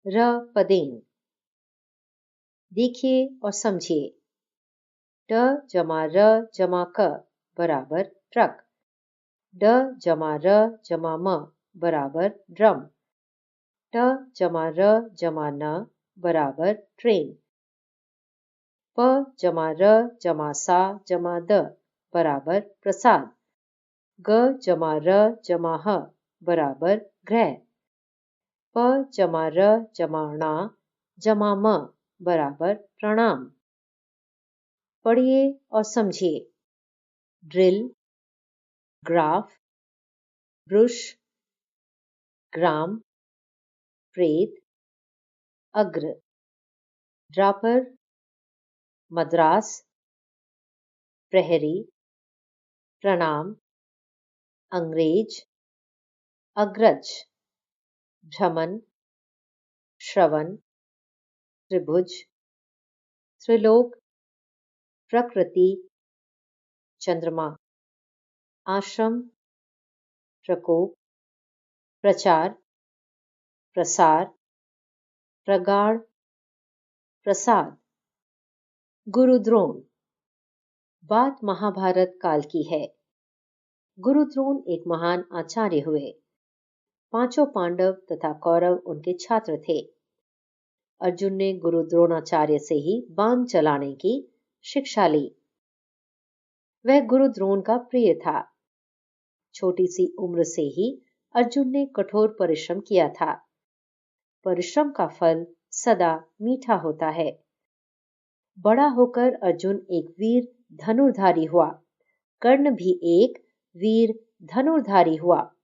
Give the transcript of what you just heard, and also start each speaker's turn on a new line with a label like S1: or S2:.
S1: र पदेन। देखिए और समझिए। ड जमा र जमा क बराबर ट्रक। ड जमा र जमा म बराबर ड्रम। ट जमा र जमा न बराबर ट्रेन। प जमा र जमा सा जमा द बराबर प्रसाद। ग जमा र जमा ह बराबर ग्रह। प जमा र जमा णा जमा म बराबर प्रणाम। पढ़िए और समझिए। ड्रिल, ग्राफ, ब्रुश, ग्राम, प्रेत, अग्र, ड्रापर, मद्रास, प्रहरी, प्रणाम, अंग्रेज, अग्रज, भ्रमण, श्रवण, त्रिभुज, त्रिलोक, प्रकृति, चंद्रमा, आश्रम, प्रकोप, प्रचार, प्रसार, प्रगाढ़, प्रसाद। गुरुद्रोण। बात महाभारत काल की है। गुरुद्रोण एक महान आचार्य हुए। पांचों पांडव तथा कौरव उनके छात्र थे। अर्जुन ने गुरु द्रोणाचार्य से ही बाण चलाने की शिक्षा ली। वह गुरु द्रोण का प्रिय था। छोटी सी उम्र से ही अर्जुन ने कठोर परिश्रम किया था। परिश्रम का फल सदा मीठा होता है। बड़ा होकर अर्जुन एक वीर धनुर्धारी हुआ। कर्ण भी एक वीर धनुर्धारी हुआ।